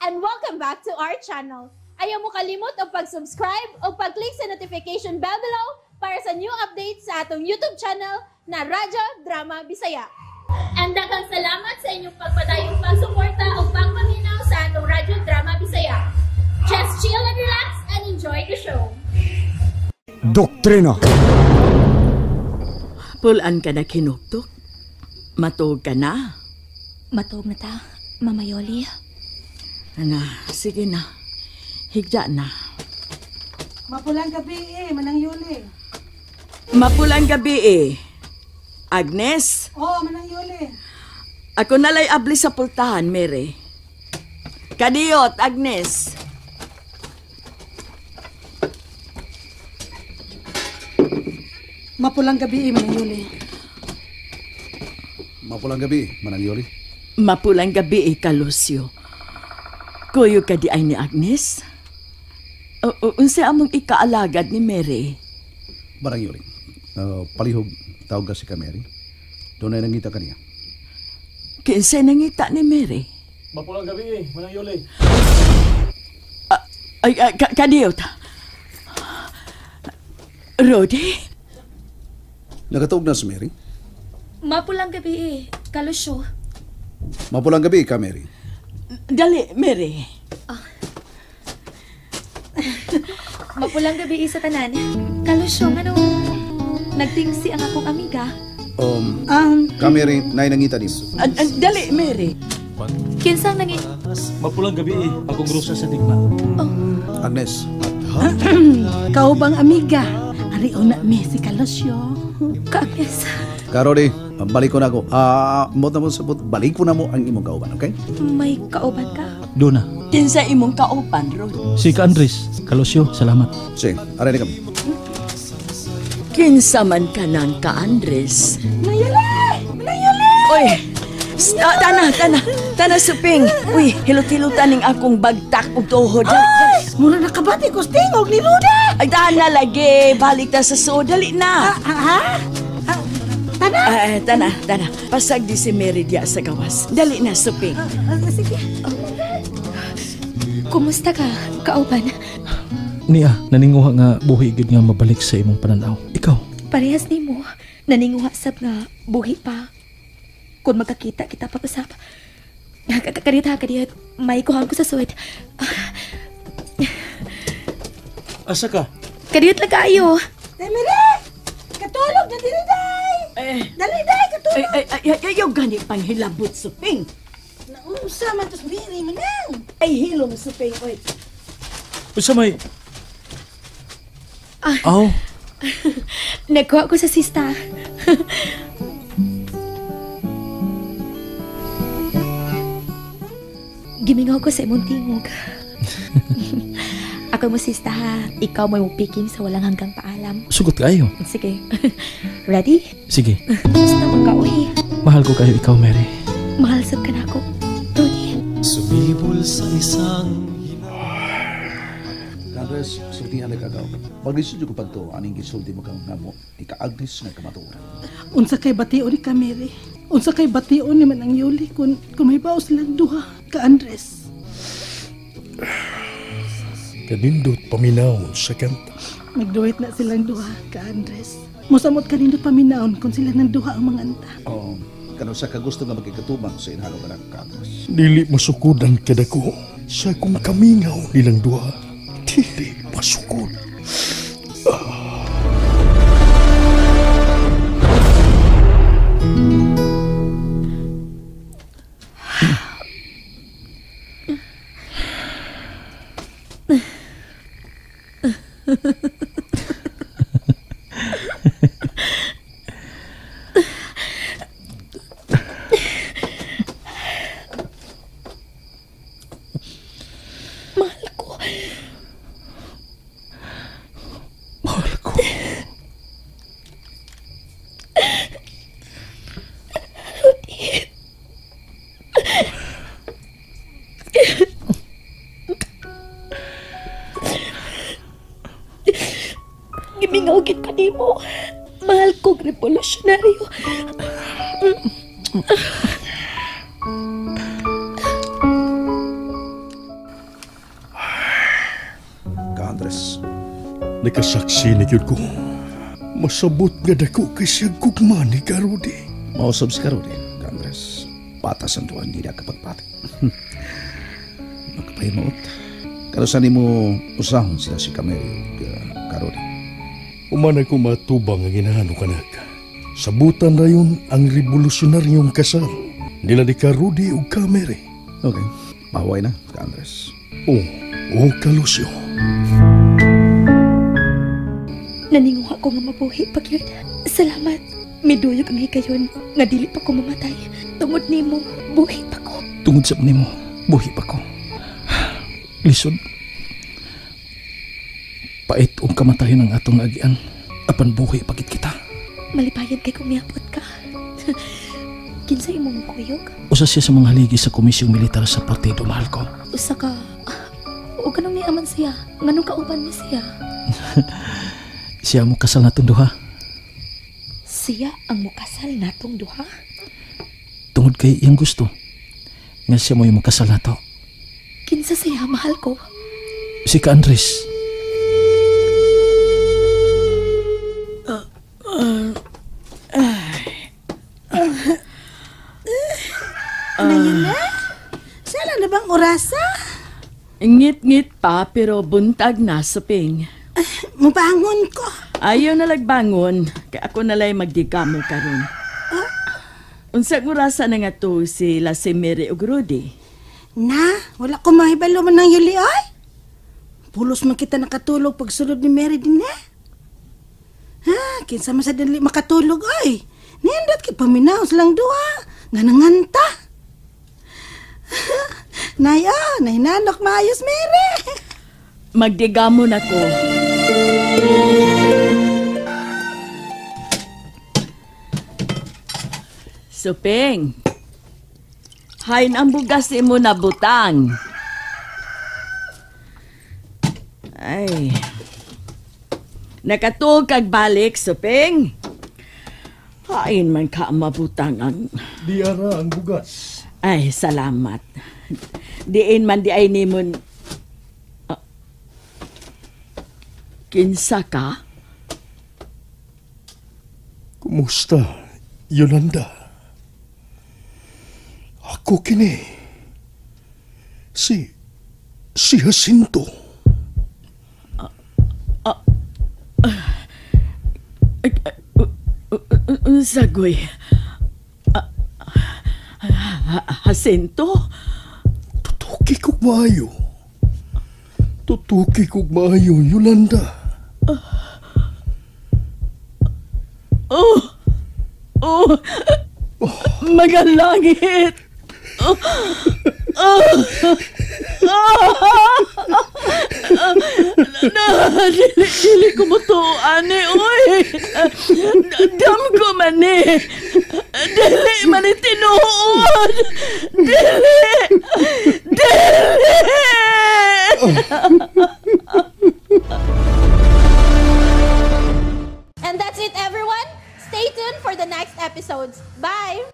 and welcome back to our channel. Ayaw mo kalimot o pag-subscribe o pag-click sa notification bell below para sa new updates sa atong YouTube channel na Radyo Drama Bisaya. And daghang salamat sa inyong pagpadayong pagsuporta o pagpaminaw sa atong Radyo Drama Bisaya. Just chill and relax and enjoy the show. Doktrina! Pulaan ka na kinuktok? Matog ka na? Matog na ta, Mama Yoli. Sige na. Higda na. Mapulang gabi Manang Yuli. Mapulang gabi Agnes? Oo, Manang Yuli. Ako nalay abli sa pultahan, Mary. Kadiyot, Agnes. Mapulang gabi Manang Yuli. Mapulang gabi, Manang Yoli. Mapulang gabi Kalusyo. Kuyo ka di ay ni Agnes? Unsa among ikaalagad ni Mary? Manang Yoli. Palihog, tawag ka si Mary. Doon ay nangita ka niya. Kinsa nangita ni Mary? Mapulang gabi Manang Yoli. Kadiyot. Rodi? Nakatawag na si Mary? Mapulang gabi Kalusyo. Mapulang gabi ka, Mary. Dali, Mary. Mapulang gabi sa tanan. Kalusyo, ano? Nagtingsi ang akong amiga. Ka, Mary, nangita niyo. Dali, Mary. Kinsang nangin... Mapulang gabi akong grusa sa digma. Agnes. Kaubang amiga. Ari una mi si Kalusyo. Ka-Agnes. Karodi, balik ko na ako. Balik ko na mo ang imong kauban, okay? May kauban ka? Dona. Kinsa imong kauban, Rod? Si Ka Andres. Kalusyo, salamat. Sige, aray na kami. Kinsa man ka ng Ka Andres? Nayali! Uy! Tana suping. Uy, hilot-hilotan ning akong bagtak ug tuhod. Dali. Mura nakabati ko stingog ni Ruda. Ay, tana lagi. Balik ta sa suod. Dali na. Tana? Tana. Pasag di si Mary diya sa gawas. Dali na, suping. Sige. Kumusta ka, kauban? Niya, naninguha nga buhi gid nga mabalik sa imong pananaw. Ikaw? Parehas ni mo. Naninguha sab nga buhi pa. Kung magkakita kita pag-usap. Kadiyot, may kuhang ko sa suwit. Asa ka? Kadiyot lang kayo. Mary! Katulog na dili, day! Dali, day! Katulog! Ayaw gani pang hilabot, suping. Naunsa man tos Mary, Manang! Ay, hilom, suping. Uy. Usa may... Aw, Nagkuha ko sa sista. Gimingaw ko sa imong tingog. Ako mo sista ha. Ikaw mo pikin sa walang hanggang paalam. sugot kayo. Sige. Ready? Sige, Basta magkaoy. mahal ko kayo ikaw, Mary. Mahal sab ka na ako. Rudy. Sumibol sa isang Andres, sultihan na kagaw. Pag-isudyo ko pa ito, aning gisulti mo kang nga mo, ika-Agnes na kamaturan. Unsa kay bation ni ka, Mary? Unsa kay bation ni Manang Yuli kung may baos silang duha ka Andres? kanindot paminaw sa kanta. Magduwit na silang duha ka Andres. Musamot kanindot paminaon kung sila nang duha ang mga anta. Kano sa kagusto nga magkikatubang sa inhalo ka ng ka-Agnes. Dili masukudan kadako sa kung kamingaw nilang duha. Dili masukod. Mahal ko. Mahal ko. Gimingaw gid pa nimo. Mahal kong revolusyonaryo. Nakasaksi ni gyud ko. Masabot nga dako kay siya gugma ni Karudi. Mausap si Karudi, Andres. Patas ang tuwan nila kapag pati. Makapahimot. Kalusan mo usahon sila si Camille ug Karudi. Umanay ko matubang ang ginahano kanak. Sabutan na yun ang revolusyonaryong kasal nila ni Karudi ug Camille. Okay, maway na, Andres. Oo, Kalusyo. Naninguha ko nga mabuhi pagyud. Salamat. Miduyog ang higayon nga dili pa ko mamatay. Tungod nimo, buhi pa ko. Tungod sa nimo, buhi pa ko. Lisod. Pait ang kamatayon ng atong agian. Apan buhi pagit kita. Malipayan kay kung miapot ka. Kinsa imong kuyog? Usa siya sa mga haligi sa komisyong militar sa partido, mahal ko. Usa ka. O ganong niaman siya. Nganong kauban ni siya? Siya mo kasal natong duha. Siya ang mukasal natong duha? Tungod kay iyang gusto. Nga siya mo yung makasal nato. Kinsa siya, mahal ko? Si ka Andres. Ngayon na? Sala na bang orasa? Ngit-ngit pa pero buntag na suping. Mabangon ko. Ayaw na lagbangon, kaya ako nalay magdigamo karon. Unsang orasa na nga to si Lasimere ug Rudy? Na, wala ko mahibalo man ng Yuli ay. Pulos man kita nakatulog pag sulod ni Mary din eh. Ha, kinsa man sa dali makatulog ay. Nindot kay paminaw silang duha. Nga nanganta. Nay, nahinanok maayos, Mary. Magdigamo na ko. Suping, hain ang bugas mo na butang. Ay, nakatuog kag balik, Suping. Hain man ka mabutangan. Di ara ang bugas. Ay, salamat. Diin man di ay nimon. Kinsa ka? Kumusta, Yolanda? Ako kini. Si Jacinto. Sagoy. Jacinto? Tutuki kog maayo. Tutuki kog maayo, Yolanda. Magalangit. Dili ko mo to, ane, oy. Dam ko man eh. Dili man itinuod. Dili. And that's it, everyone. Stay tuned for the next episodes. Bye!